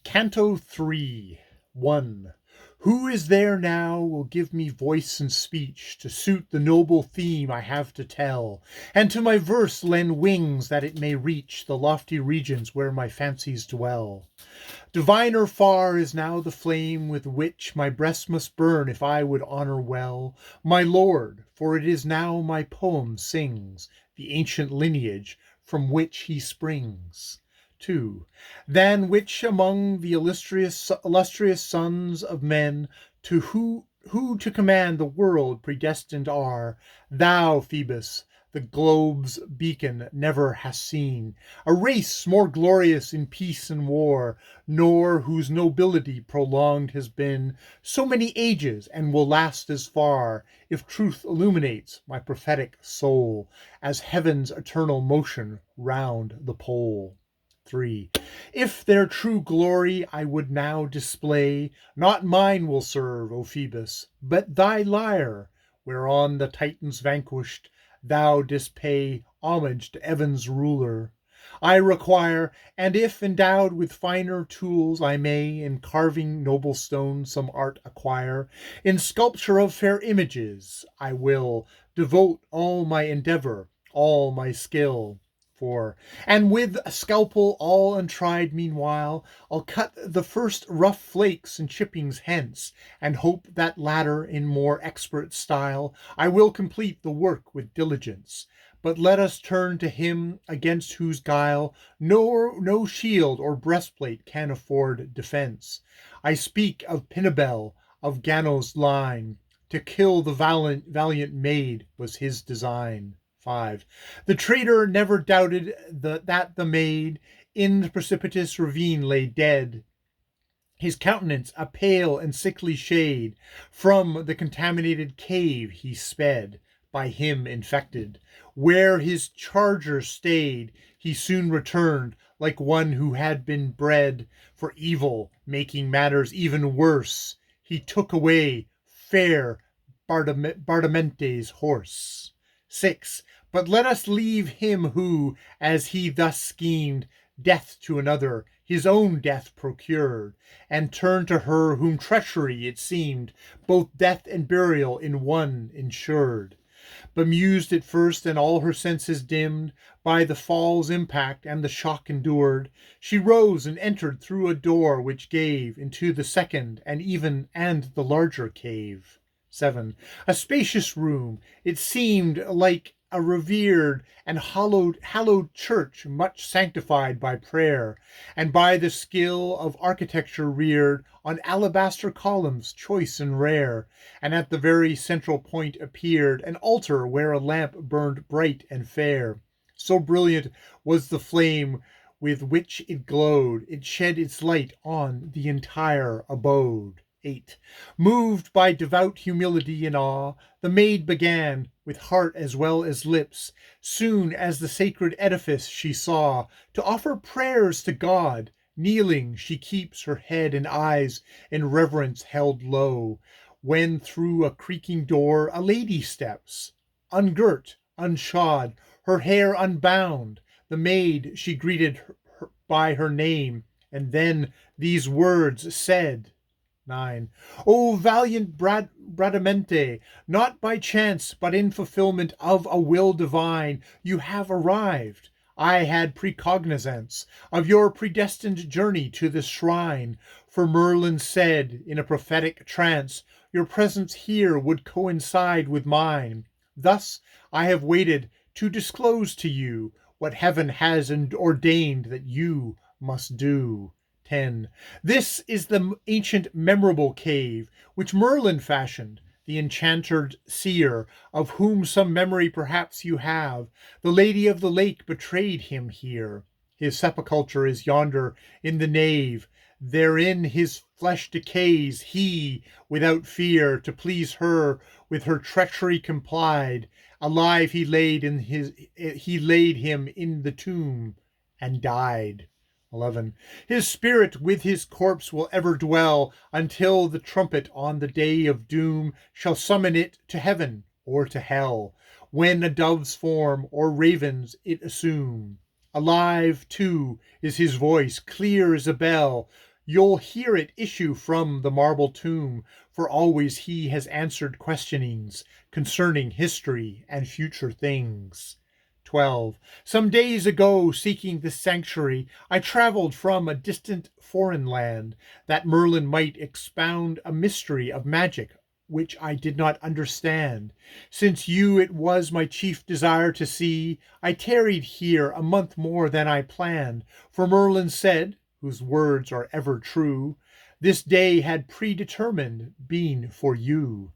Canto 3, 1. Who is there now will give me voice and speech to suit the noble theme I have to tell, and to my verse lend wings that it may reach the lofty regions where my fancies dwell? Diviner far is now the flame with which my breast must burn if I would honor well my Lord, for it is now my poem sings the ancient lineage from which he springs. 2. Than which among the illustrious sons of men to who to command the world predestined are, thou, Phoebus, the globe's beacon, never hast seen a race more glorious in peace and war, nor whose nobility prolonged has been so many ages and will last as far, if truth illuminates my prophetic soul, as heaven's eternal motion round the pole. 3. If their true glory I would now display, not mine will serve, O Phoebus, but thy lyre, whereon the Titans vanquished thou didst pay homage to Evan's ruler. I require, and if endowed with finer tools I may in carving noble stones some art acquire, in sculpture of fair images I will devote all my endeavor, all my skill. 4. And with a scalpel all untried meanwhile, I'll cut the first rough flakes and chippings hence, and hope that latter in more expert style I will complete the work with diligence. But let us turn to him against whose guile no shield or breastplate can afford defense. I speak of Pinabel of Gano's line. To kill the valiant maid was his design. 5. The traitor never doubted that the maid in the precipitous ravine lay dead, his countenance a pale and sickly shade. From the contaminated cave he sped, by him infected. Where his charger stayed, he soon returned, like one who had been bred for evil, making matters even worse. He took away fair Bardamente's horse. 6. But let us leave him who, as he thus schemed, death to another, his own death procured, and turn to her whom treachery, it seemed, both death and burial in one insured. Bemused at first and all her senses dimmed by the fall's impact and the shock endured, she rose and entered through a door which gave into the second and the larger cave. 7. A spacious room, it seemed like a revered and hallowed church, much sanctified by prayer, and by the skill of architecture reared on alabaster columns choice and rare, and at the very central point appeared an altar where a lamp burned bright and fair. So brilliant was the flame with which it glowed, it shed its light on the entire abode. 8. Moved by devout humility and awe, the maid began, with heart as well as lips, soon as the sacred edifice she saw, to offer prayers to God. Kneeling, she keeps her head and eyes in reverence held low, when through a creaking door a lady steps, ungirt, unshod, her hair unbound. The maid she greeted her by her name, and then these words said. 9. O valiant Bradamante, not by chance, but in fulfillment of a will divine, you have arrived. I had precognizance of your predestined journey to this shrine, for Merlin said, in a prophetic trance, your presence here would coincide with mine. Thus I have waited to disclose to you what heaven has ordained that you must do. 10. This is the ancient memorable cave which Merlin fashioned, the enchanted seer, of whom some memory perhaps you have. The Lady of the Lake betrayed him here. His sepulchre is yonder in the nave. Therein his flesh decays. He, without fear, to please her, with her treachery complied. Alive he laid him in the tomb and died. 11. His spirit with his corpse will ever dwell, until the trumpet on the day of doom shall summon it to heaven or to hell, when a dove's form or raven's it assume. Alive, too, is his voice, clear as a bell. You'll hear it issue from the marble tomb, for always he has answered questionings concerning history and future things. 12. Some days ago, seeking this sanctuary, I traveled from a distant foreign land, that Merlin might expound a mystery of magic which I did not understand. Since you it was my chief desire to see, I tarried here a month more than I planned, for Merlin said, whose words are ever true, this day had predetermined been for you.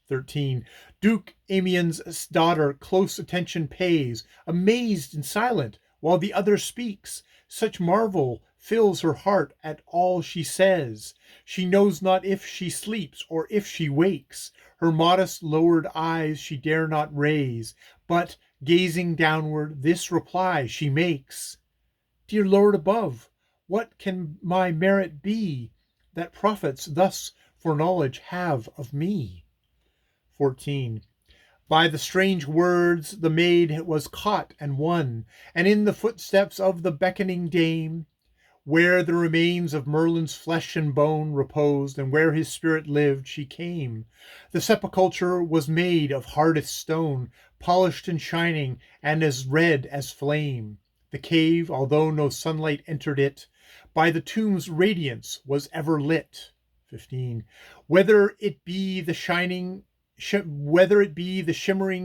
13. Duke Amien's daughter close attention pays, amazed and silent, while the other speaks. Such marvel fills her heart at all she says. She knows not if she sleeps or if she wakes. Her modest lowered eyes she dare not raise, but, gazing downward, this reply she makes. Dear Lord above, what can my merit be, that prophets thus foreknowledge have of me? 14. By the strange words the maid was caught and won, and in the footsteps of the beckoning dame, where the remains of Merlin's flesh and bone reposed, and where his spirit lived, she came. The sepulchre was made of hardest stone, polished and shining, and as red as flame. The cave, although no sunlight entered it, by the tomb's radiance was ever lit. 15. Whether it be the shimmering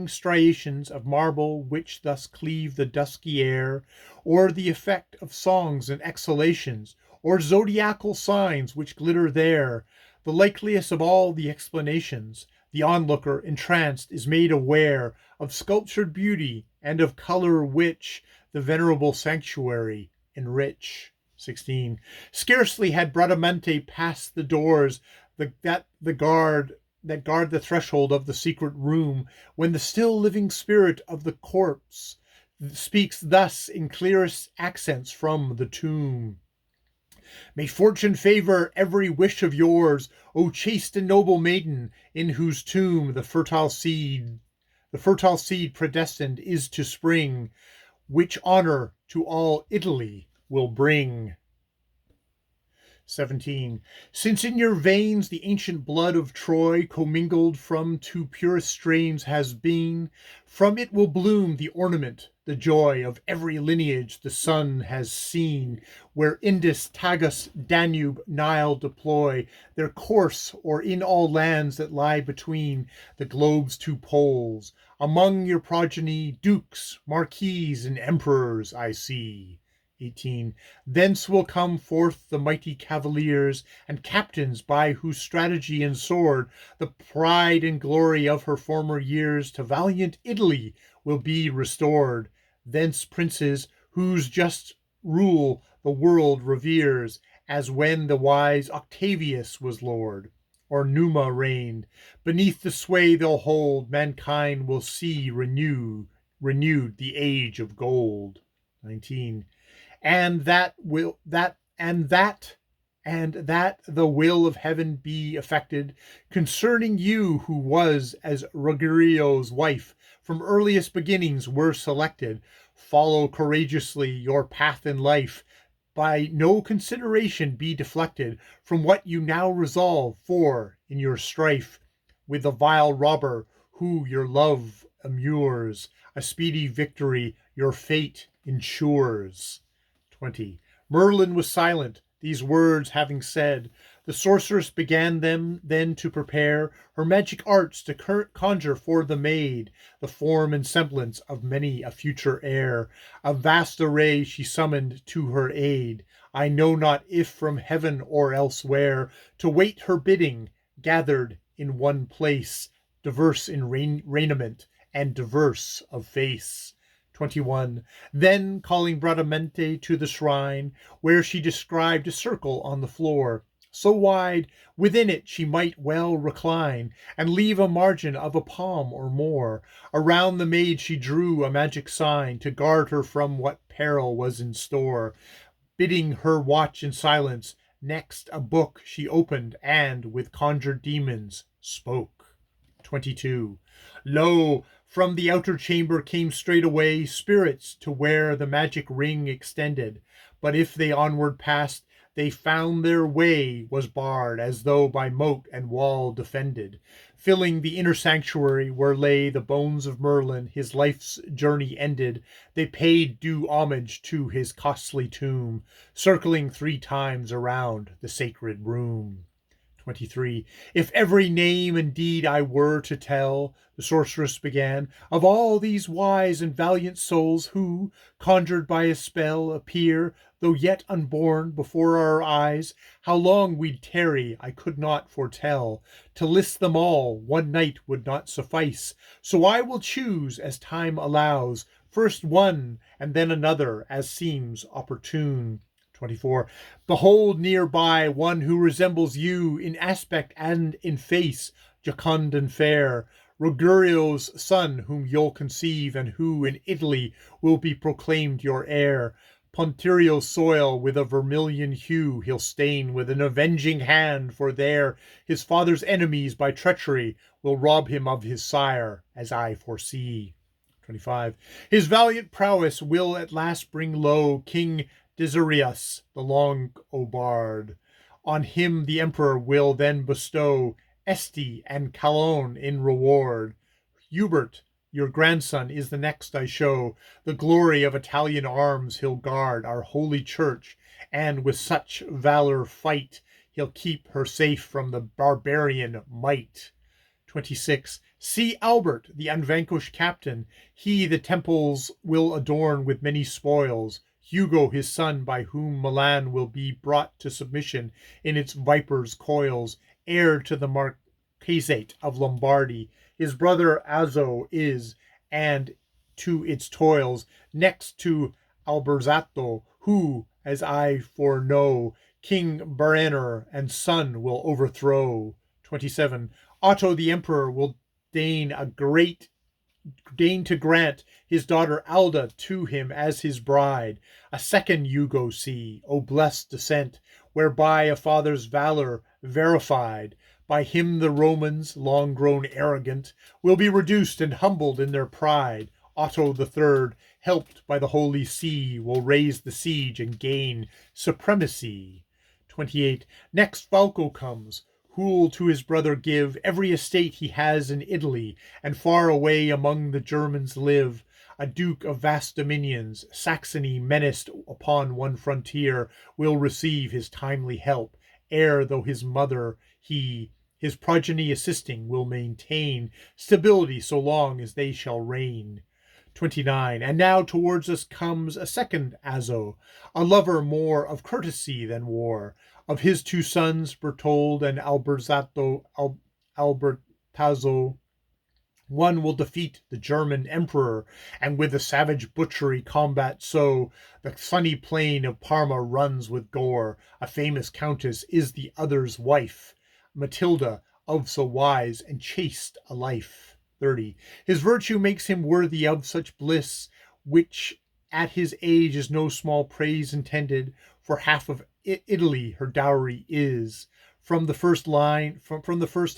striations of marble which thus cleave the dusky air, or the effect of songs and exhalations, or zodiacal signs which glitter there, the likeliest of all the explanations, the onlooker entranced is made aware of sculptured beauty and of color which the venerable sanctuary enrich. 16. Scarcely had Bradamante passed the doors that guard the threshold of the secret room, when the still living spirit of the corpse speaks thus in clearest accents from the tomb. May fortune favor every wish of yours, O chaste and noble maiden, in whose tomb the fertile seed predestined is to spring, which honor to all Italy will bring. 17. Since in your veins the ancient blood of Troy, commingled from two purest strains, has been, from it will bloom the ornament, the joy of every lineage the sun has seen, where Indus, Tagus, Danube, Nile deploy their course, or in all lands that lie between the globe's two poles. Among your progeny, dukes, marquises, and emperors I see. 18. Thence will come forth the mighty cavaliers and captains, by whose strategy and sword the pride and glory of her former years to valiant Italy will be restored. Thence princes, whose just rule the world reveres, as when the wise Octavius was lord, or Numa reigned. Beneath the sway they'll hold, mankind will see renewed the age of gold. 19. And that the will of heaven be effected concerning you, who was as Ruggerio's wife from earliest beginnings were selected. Follow courageously your path in life, by no consideration be deflected from what you now resolve, for in your strife with the vile robber who your love immures, a speedy victory your fate ensures. 20. Merlin was silent. These words having said, the sorceress began them then to prepare her magic arts to conjure for the maid the form and semblance of many a future heir. A vast array she summoned to her aid, I know not if from heaven or elsewhere, to wait her bidding, gathered in one place, diverse in raiment and diverse of face. 21. Then, calling Bradamante to the shrine, where she described a circle on the floor, so wide, within it she might well recline, and leave a margin of a palm or more. Around the maid she drew a magic sign, to guard her from what peril was in store. Bidding her watch in silence, next a book she opened, and with conjured demons spoke. 22. Lo, from the outer chamber came straightway spirits to where the magic ring extended. But if they onward passed, they found their way was barred, as though by moat and wall defended. Filling the inner sanctuary where lay the bones of Merlin, his life's journey ended, they paid due homage to his costly tomb, circling 3 times around the sacred room. 23. If every name and deed I were to tell, the sorceress began, of all these wise and valiant souls who, conjured by a spell, appear, though yet unborn, before our eyes, how long we'd tarry I could not foretell. To list them all, one night would not suffice, so I will choose, as time allows, first one and then another, as seems opportune. 24. Behold nearby one who resembles you in aspect and in face, jocund and fair, Rugurio's son, whom you'll conceive, and who in Italy will be proclaimed your heir. Pontirio's soil with a vermilion hue he'll stain with an avenging hand, for there his father's enemies by treachery will rob him of his sire, as I foresee. 25. His valiant prowess will at last bring low King Desiderius, the Long-O-Bard. On him the emperor will then bestow Este and Calonne in reward. Hubert, your grandson, is the next I show. The glory of Italian arms he'll guard our holy church, and with such valor fight, he'll keep her safe from the barbarian might. 26. See Albert, the unvanquished captain, he the temples will adorn with many spoils. Hugo, his son, by whom Milan will be brought to submission in its viper's coils, heir to the Marquisate of Lombardy, his brother Azzo is, and to its toils, next to Alberzato, who, as I foreknow, King Beraner and son will overthrow. 27. Otto the emperor will deign to grant his daughter Alda to him as his bride. A second Hugo see, O blessed descent, whereby a father's valor verified. By him the Romans, long grown arrogant, will be reduced and humbled in their pride. Otto the Third, helped by the Holy See, will raise the siege and gain supremacy. 28. Next Falco comes, who'll to his brother give every estate he has in Italy, and far away among the Germans live. A duke of vast dominions, Saxony menaced upon one frontier, will receive his timely help, ere though his mother he, his progeny assisting, will maintain stability so long as they shall reign. 29. And now towards us comes a second Azzo, a lover more of courtesy than war. Of his 2 sons, Bertold and Albertazzo, one will defeat the German emperor, and with a savage butchery combat so, the sunny plain of Parma runs with gore. A famous countess is the other's wife, Matilda, of so wise and chaste a life. 30. His virtue makes him worthy of such bliss, which at his age is no small praise intended, for half of Italy her dowry is. From the first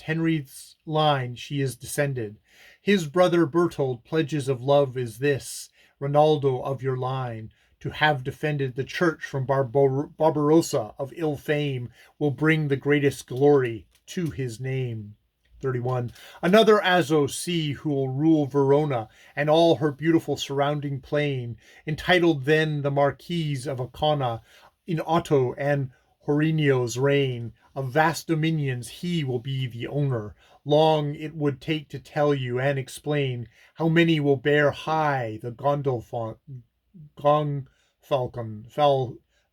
Henry's line she is descended. His brother Bertold pledges of love is this, Rinaldo of your line, to have defended the church from Barbarossa of ill fame, will bring the greatest glory to his name. 31. Another Azzo see who'll rule Verona and all her beautiful surrounding plain, entitled then the Marquise of Ancona, in Otto and Horinio's reign. Of vast dominions he will be the owner. Long it would take to tell you and explain how many will bear high the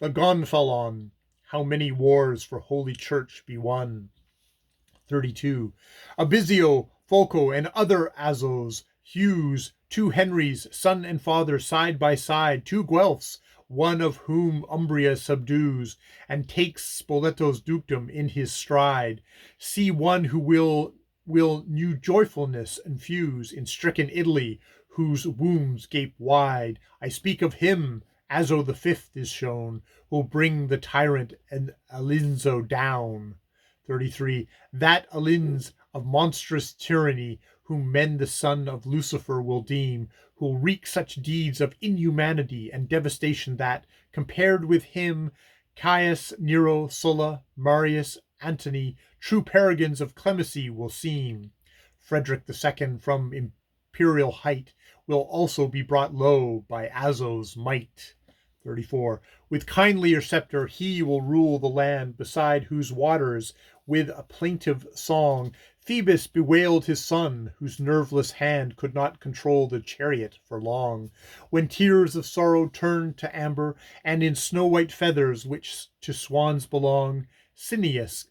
Gonfalon, how many wars for Holy Church be won. 32. Abizio, Folco, and other Azzos, Hughes, 2 Henrys, son and father side by side, 2 Guelphs, one of whom Umbria subdues, and takes Spoleto's dukedom in his stride. See one who will new joyfulness infuse in stricken Italy, whose wombs gape wide. I speak of him, Azzo the Fifth is shown, who'll bring the tyrant and Alinzo down. 33. That Alins of monstrous tyranny, whom men the son of Lucifer will deem, who'll wreak such deeds of inhumanity and devastation that, compared with him, Caius, Nero, Sulla, Marius, Antony, true paragons of clemency will seem. Frederick II from imperial height will also be brought low by Azzo's might. 34. With kindlier scepter he will rule the land, beside whose waters, with a plaintive song, Phoebus bewailed his son, whose nerveless hand could not control the chariot for long. When tears of sorrow turned to amber, and in snow-white feathers which to swans belong, Cyncnus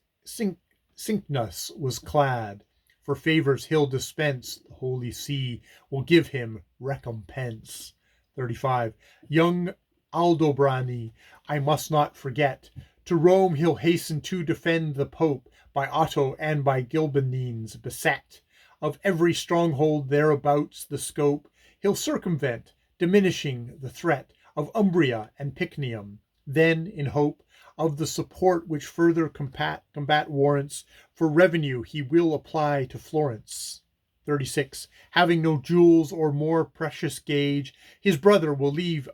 was clad. For favors he'll dispense, the holy see will give him recompense. 35. Young Aldobrani I must not forget. To Rome he'll hasten to defend the Pope, by Otto and by Ghibellines beset. Of every stronghold thereabouts the scope he'll circumvent, diminishing the threat of Umbria and Picenium. Then, in hope of the support which further combat warrants, for revenue he will apply to Florence. 36. Having no jewels or more precious gage, his brother will leave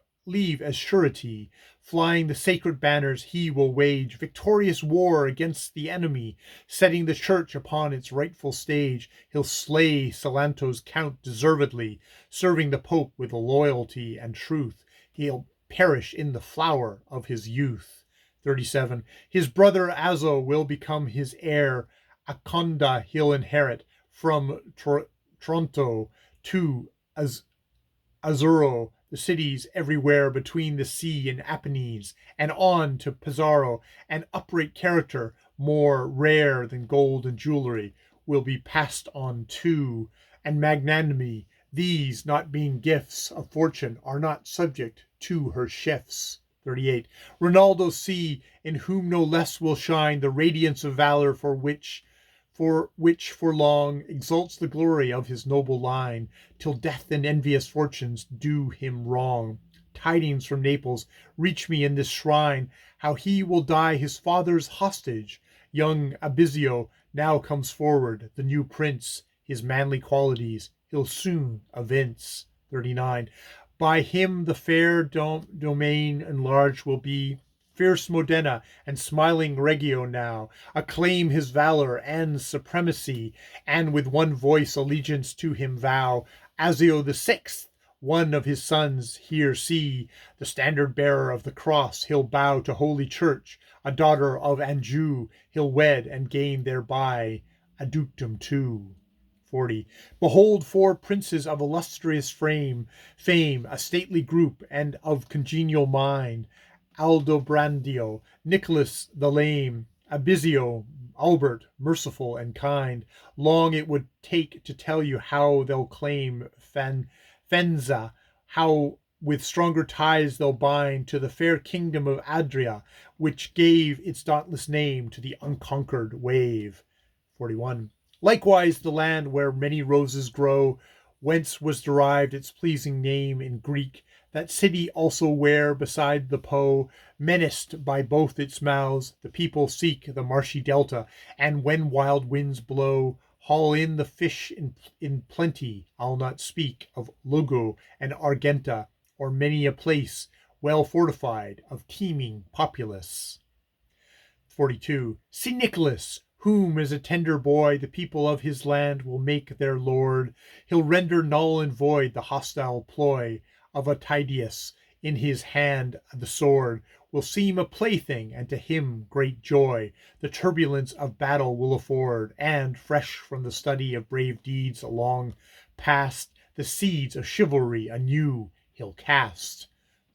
as surety. Flying the sacred banners he will wage victorious war against the enemy, setting the church upon its rightful stage. He'll slay Salanto's count deservedly, serving the Pope with loyalty and truth. He'll perish in the flower of his youth. 37. His brother Azzo will become his heir. Aconda he'll inherit from Tronto to Azzurro, the cities everywhere between the sea and Apennines, and on to Pesaro. An upright character, more rare than gold and jewelry, will be passed on too, and magnanimity. These, not being gifts of fortune, are not subject to her shifts. 38. Rinaldo see, in whom no less will shine the radiance of valor, for which for long exalts the glory of his noble line, till death and envious fortunes do him wrong. Tidings from Naples reach me in this shrine, how he will die his father's hostage. Young Abizio now comes forward, the new prince. His manly qualities he'll soon evince. 39. By him the fair domain enlarged will be. Fierce Modena and smiling Reggio now acclaim his valor and supremacy, and with one voice allegiance to him vow. Azio VI, one of his sons, here see, the standard bearer of the cross, he'll bow to Holy Church. A daughter of Anjou he'll wed and gain thereby a dukedom too. 40. Behold 4 princes of illustrious fame, a stately group and of congenial mind. Aldobrandio, Nicholas the Lame, Abizio, Albert, merciful and kind. Long it would take to tell you how they'll claim Fenza, how with stronger ties they'll bind to the fair kingdom of Adria, which gave its dauntless name to the unconquered wave. 41. Likewise the land where many roses grow, whence was derived its pleasing name in Greek. That city also where, beside the Po, menaced by both its mouths, the people seek the marshy delta, and when wild winds blow, haul in the fish in plenty. I'll not speak of Lugo and Argenta, or many a place well fortified of teeming populace. 42. See Nicholas, whom as a tender boy the people of his land will make their lord. He'll render null and void the hostile ploy of Aetius. In his hand the sword will seem a plaything, and to him great joy the turbulence of battle will afford, and, fresh from the study of brave deeds along past, the seeds of chivalry anew he'll cast.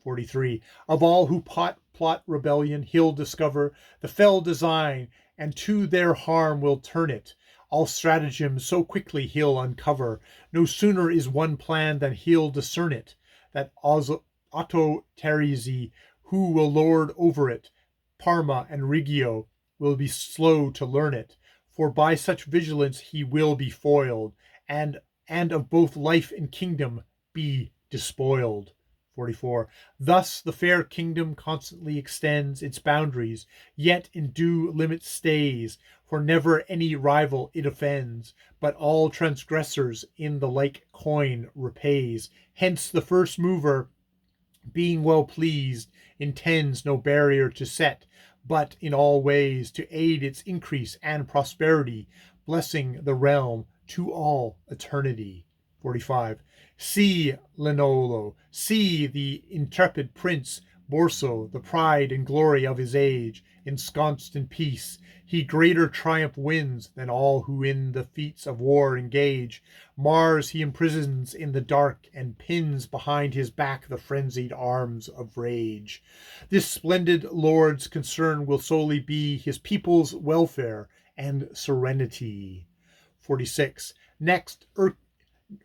43. Of all who plot rebellion he'll discover the fell design, and to their harm will turn it. All stratagem so quickly he'll uncover, no sooner is one planned than he'll discern it. That Otto Teresi, who will lord over it, Parma and Reggio, will be slow to learn it, for by such vigilance he will be foiled, and of both life and kingdom be despoiled. 44. Thus the fair kingdom constantly extends its boundaries, yet in due limit stays, for never any rival it offends, but all transgressors in the like coin repays. Hence the first mover being well pleased, intends no barrier to set, but in all ways to aid its increase and prosperity, blessing the realm to all eternity. 45. See Lenolo, see the intrepid prince Borso, the pride and glory of his age, ensconced in peace, he greater triumph wins than all who in the feats of war engage. Mars he imprisons in the dark and pins behind his back the frenzied arms of rage. This splendid lord's concern will solely be his people's welfare and serenity. 46. Next,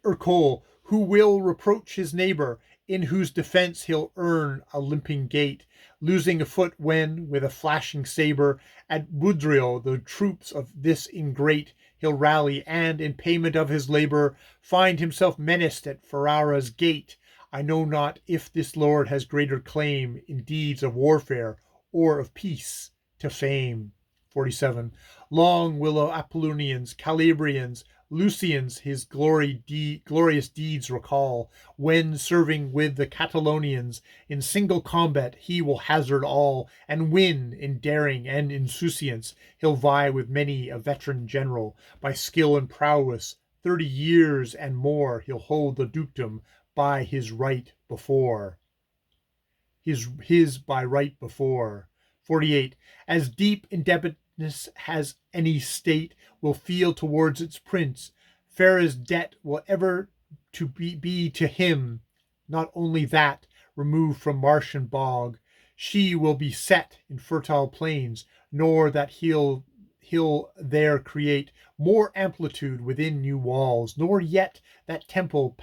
Ercole, who will reproach his neighbor, in whose defense he'll earn a limping gait, losing a foot when, with a flashing saber, at Budrio the troops of this ingrate he'll rally, and, in payment of his labor, find himself menaced at Ferrara's gate. I know not if this lord has greater claim in deeds of warfare or of peace to fame. 47. Long will Apollonians, Calabrians, Lucians his glorious deeds recall, when, serving with the Catalonians, in single combat he will hazard all, and win in daring and insouciance. He'll vie with many a veteran general, by skill and prowess, 30 years and more he'll hold the dukedom by his right before. His by right before. 48. As deep indebtedness has any state will feel towards its prince, Farah's debt will ever to be to him. Not only that, removed from marsh and bog, she will be set in fertile plains, nor that he'll there create more amplitude within new walls, nor yet that temples,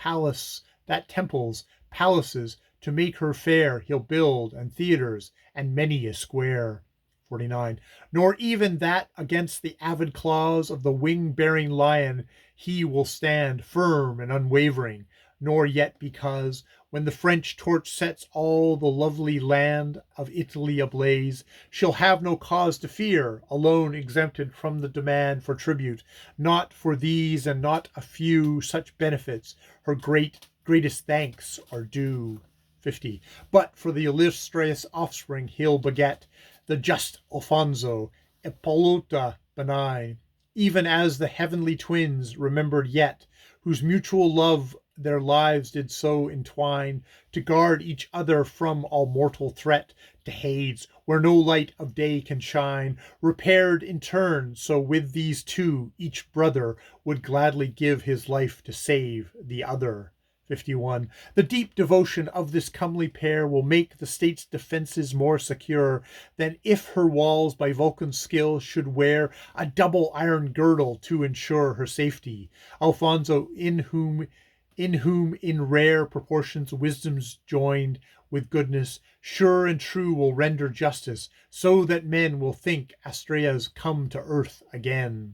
palaces, to make her fair he'll build, and theatres, and many a square. 49. Nor even that against the avid claws of the wing-bearing lion he will stand firm and unwavering, nor yet because, when the French torch sets all the lovely land of Italy ablaze, she'll have no cause to fear, alone exempted from the demand for tribute. Not for these and not a few such benefits her greatest thanks are due. 50. But for the illustrious offspring he'll beget, the just Alfonso, Ippolita benign, even as the heavenly twins remembered yet, whose mutual love their lives did so entwine, to guard each other from all mortal threat, to Hades, where no light of day can shine, repaired in turn. So with these two, each brother would gladly give his life to save the other. 51. The deep devotion of this comely pair will make the state's defenses more secure than if her walls by Vulcan's skill should wear a double iron girdle to ensure her safety. Alfonso, in whom in rare proportions wisdom's joined with goodness, sure and true will render justice, so that men will think Astraea's come to earth again.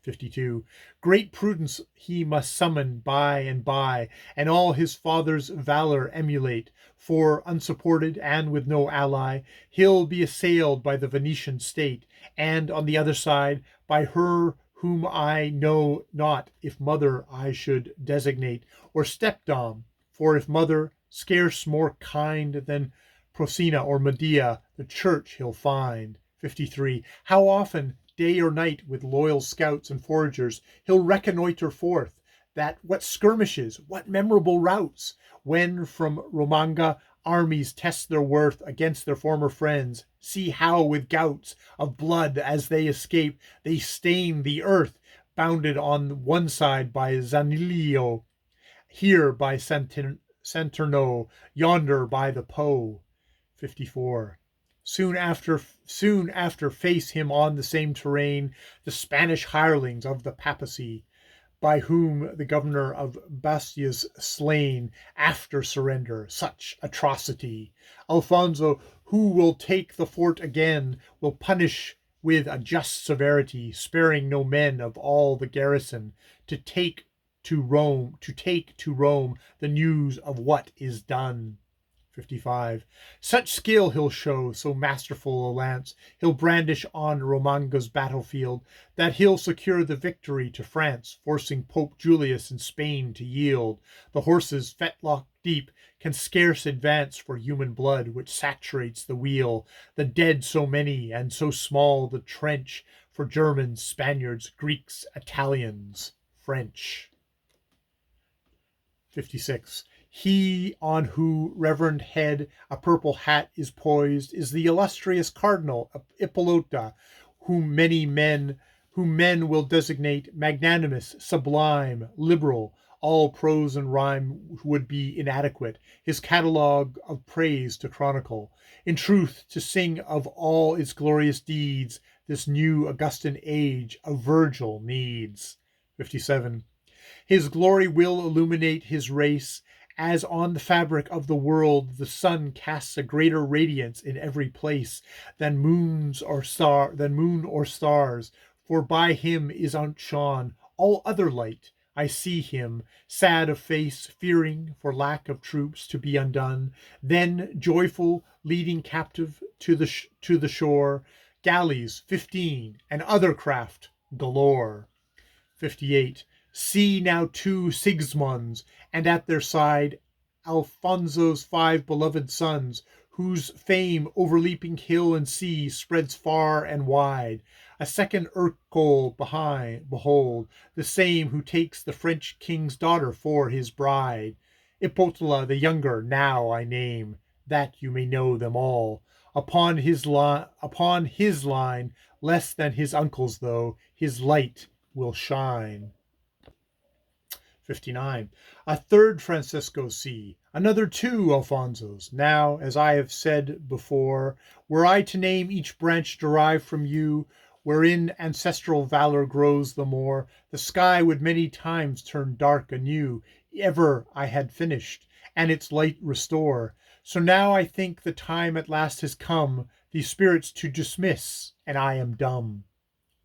52. Great prudence he must summon by, and all his father's valor emulate, for unsupported and with no ally, he'll be assailed by the Venetian state, and on the other side by her whom I know not if mother I should designate, or stepdom, for if mother, scarce more kind than Procina or Medea, the church he'll find. 53. How often, day or night, with loyal scouts and foragers, he'll reconnoiter forth, that what skirmishes, what memorable routs, when from Romanga armies test their worth against their former friends. See how with gouts of blood as they escape, they stain the earth, bounded on one side by Zanilio, here by Santerno, yonder by the Po. 54. Soon after face him on the same terrain the Spanish hirelings of the papacy, by whom the governor of Bastia's slain after surrender. Such atrocity Alfonso, who will take the fort again, will punish with a just severity, sparing no men of all the garrison, to take to Rome the news of what is done. 55. Such skill he'll show, so masterful a lance he'll brandish on Romanga's battlefield, that he'll secure the victory to France, forcing Pope Julius in Spain to yield. The horses, fetlock deep, can scarce advance for human blood, which saturates the wheel, the dead so many, and so small the trench for Germans, Spaniards, Greeks, Italians, French. 56. He on whose reverend head a purple hat is poised is the illustrious Cardinal Ippolita, whom men will designate magnanimous, sublime, liberal. All prose and rhyme would be inadequate, his catalogue of praise to chronicle. In truth, to sing of all its glorious deeds, this new Augustan age of Virgil needs. 57. His glory will illuminate his race, as on the fabric of the world the sun casts a greater radiance in every place than moon or stars. For by him is outshone all other light. I see him, sad of face, fearing for lack of troops to be undone, then joyful, leading captive to the shore, galleys 15 and other craft galore. 58. See now 2 Sigismunds, and at their side Alfonso's 5 beloved sons, whose fame overleaping hill and sea spreads far and wide. A second Ercole behold, the same who takes the French king's daughter for his bride. Ippolita the younger now I name, that you may know them all. Upon his line, less than his uncle's though, his light will shine. 59. A third Francisco see, another 2 Alfonsos. Now, as I have said before, were I to name each branch derived from you, wherein ancestral valor grows the more, the sky would many times turn dark anew, ever I had finished, and its light restore. So now I think the time at last has come, these spirits to dismiss, and I am dumb.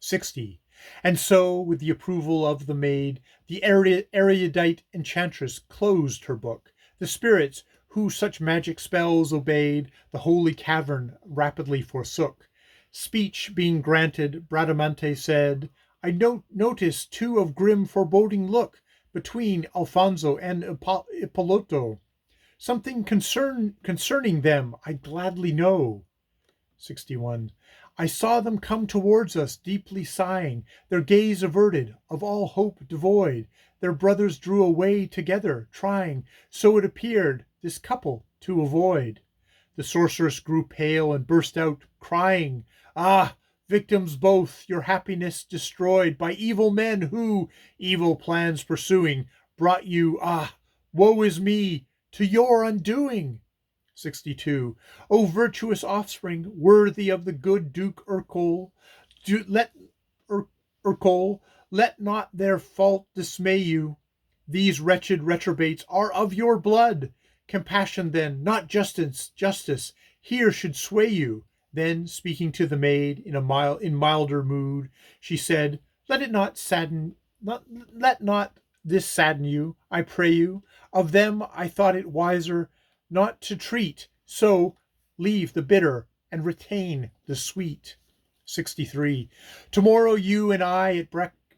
60. And so, with the approval of the maid, the erudite enchantress closed her book. The spirits, who such magic spells obeyed, the holy cavern rapidly forsook. Speech being granted, Bradamante said, I notice 2 of grim foreboding look between Alfonso and Ippolito. Something concerning them I gladly know. 61. I saw them come towards us, deeply sighing, their gaze averted, of all hope devoid. Their brothers drew away together, trying, so it appeared, this couple to avoid. The sorceress grew pale and burst out, crying, Ah, victims both, your happiness destroyed by evil men who, evil plans pursuing, brought you, woe is me, to your undoing. 62. O virtuous offspring, worthy of the good Duke Ercole, let not their fault dismay you. These wretched reprobates are of your blood. Compassion then, not justice, here should sway you. Then, speaking to the maid in milder mood, she said, Let not this sadden you, I pray you. Of them I thought it wiser not to treat, so leave the bitter and retain the sweet. 63. Tomorrow you and I at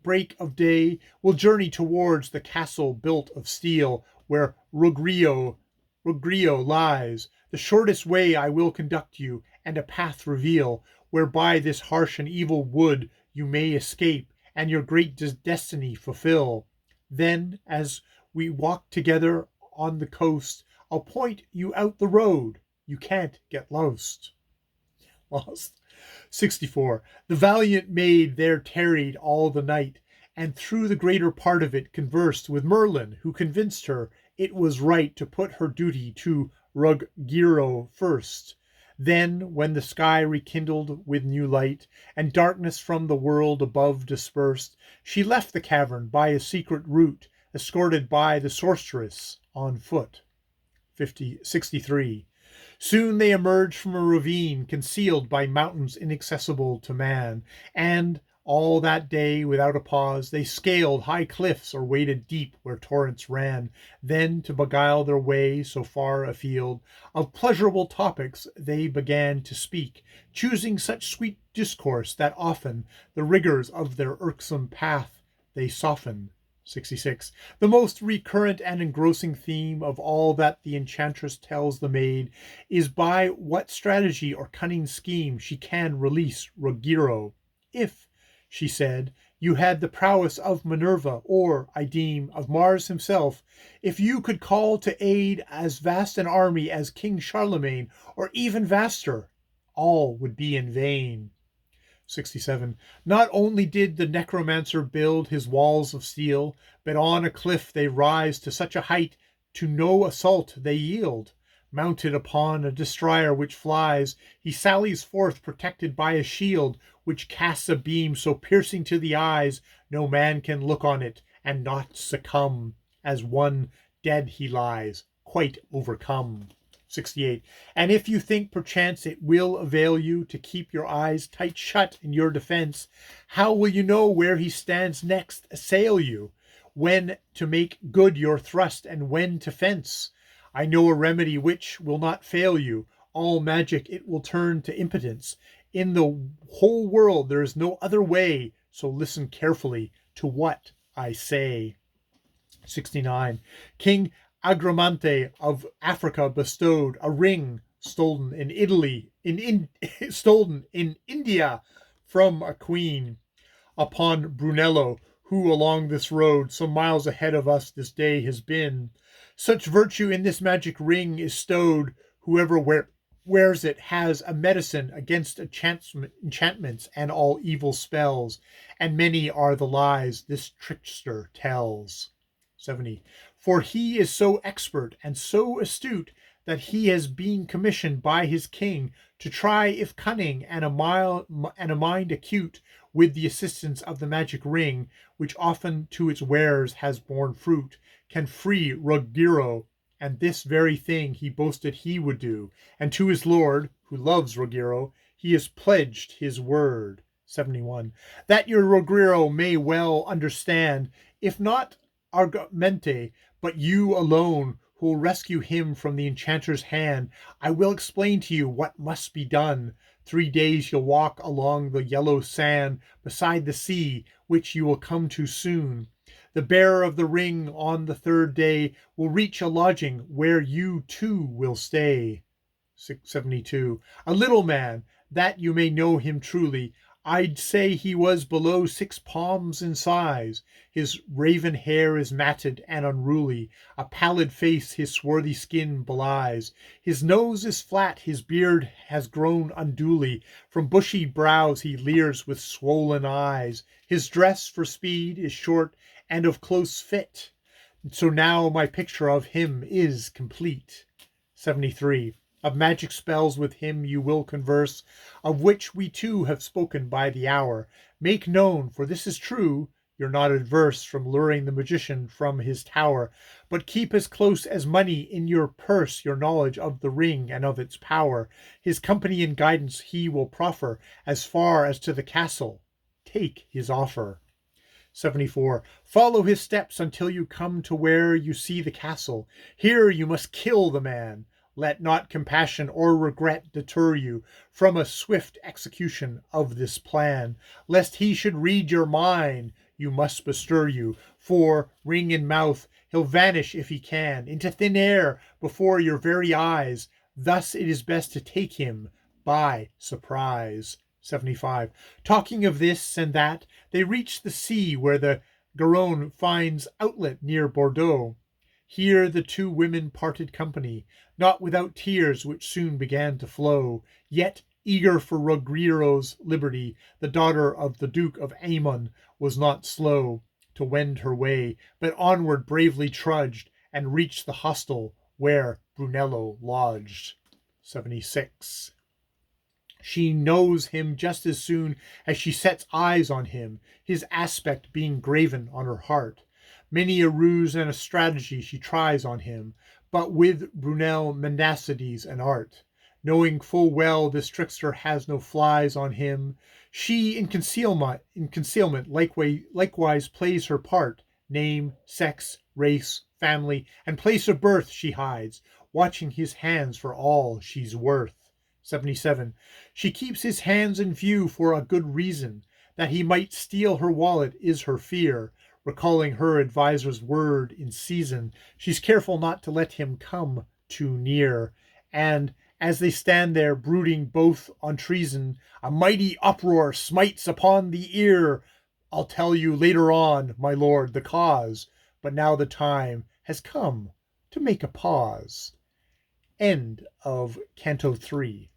break of day will journey towards the castle built of steel, where Ruggiero lies. The shortest way I will conduct you, and a path reveal, whereby this harsh and evil wood you may escape, and your great destiny fulfill. Then, as we walk together on the coast, I'll point you out the road. You can't get lost. 64. The valiant maid there tarried all the night, and through the greater part of it conversed with Merlin, who convinced her it was right to put her duty to Ruggiero first. Then, when the sky rekindled with new light, and darkness from the world above dispersed, she left the cavern by a secret route, escorted by the sorceress on foot. 63. Soon they emerged from a ravine concealed by mountains inaccessible to man, and all that day, without a pause, they scaled high cliffs or waded deep where torrents ran. Then, to beguile their way so far afield, of pleasurable topics they began to speak, choosing such sweet discourse that often the rigors of their irksome path they softened. 66. The most recurrent and engrossing theme of all that the enchantress tells the maid is by what strategy or cunning scheme she can release Ruggiero. If, she said, you had the prowess of Minerva, or, I deem, of Mars himself, if you could call to aid as vast an army as King Charlemagne, or even vaster, all would be in vain. 67. Not only did the necromancer build his walls of steel, but on a cliff they rise to such a height to no assault they yield. Mounted upon a destroyer which flies, he sallies forth protected by a shield, which casts a beam so piercing to the eyes, no man can look on it and not succumb. As one dead he lies, quite overcome. 68. And if you think perchance it will avail you to keep your eyes tight shut in your defense, how will you know where he stands next assail you, when to make good your thrust and when to fence? I know a remedy which will not fail you. All magic it will turn to impotence. In the whole world there is no other way, so listen carefully to what I say. 69. King Agramante of Africa bestowed a ring stolen in stolen in India from a queen upon Brunello, who along this road some miles ahead of us this day has been. Such virtue in this magic ring is stowed, whoever wears it has a medicine against enchantments and all evil spells, and many are the lies this trickster tells. 70. For he is so expert and so astute that he has been commissioned by his king to try if cunning and a mind acute, with the assistance of the magic ring, which often to its wearers has borne fruit, can free Ruggiero. And this very thing he boasted he would do, and to his lord, who loves Ruggiero, he has pledged his word. 71. That your Ruggiero may well understand, if not Argamente, but you alone, who will rescue him from the enchanter's hand, I will explain to you what must be done. 3 days you'll walk along the yellow sand beside the sea, which you will come to soon. The bearer of the ring on the 3rd day will reach a lodging where you too will stay. 72. A little man, that you may know him truly, I'd say he was below 6 palms in size. His raven hair is matted and unruly, a pallid face his swarthy skin belies. His nose is flat, his beard has grown unduly, from bushy brows he leers with swollen eyes. His dress for speed is short and of close fit, so now my picture of him is complete. 73. Of magic spells with him you will converse, of which we too have spoken by the hour. Make known, for this is true, you're not adverse from luring the magician from his tower, but keep as close as money in your purse your knowledge of the ring and of its power. His company and guidance he will proffer, as far as to the castle. Take his offer. 74. Follow his steps until you come to where you see the castle. Here you must kill the man. Let not compassion or regret deter you from a swift execution of this plan. Lest he should read your mind, you must bestir you, for, ring in mouth, he'll vanish if he can, into thin air before your very eyes. Thus it is best to take him by surprise. 75. Talking of this and that, they reach the sea where the Garonne finds outlet near Bordeaux. Here the 2 women parted company, not without tears which soon began to flow. Yet, eager for Ruggiero's liberty, the daughter of the Duke of Aymon was not slow to wend her way, but onward bravely trudged, and reached the hostel where Brunello lodged. 76. She knows him just as soon as she sets eyes on him, his aspect being graven on her heart. Many a ruse and a strategy she tries on him, but with Brunel mendacities and art. Knowing full well this trickster has no flies on him, she in concealment likewise plays her part. Name, sex, race, family, and place of birth she hides, watching his hands for all she's worth. 77. She keeps his hands in view for a good reason, that he might steal her wallet is her fear. Recalling her advisor's word in season, she's careful not to let him come too near. And as they stand there brooding both on treason, a mighty uproar smites upon the ear. I'll tell you later on, my lord, the cause, but now the time has come to make a pause. End of Canto 3.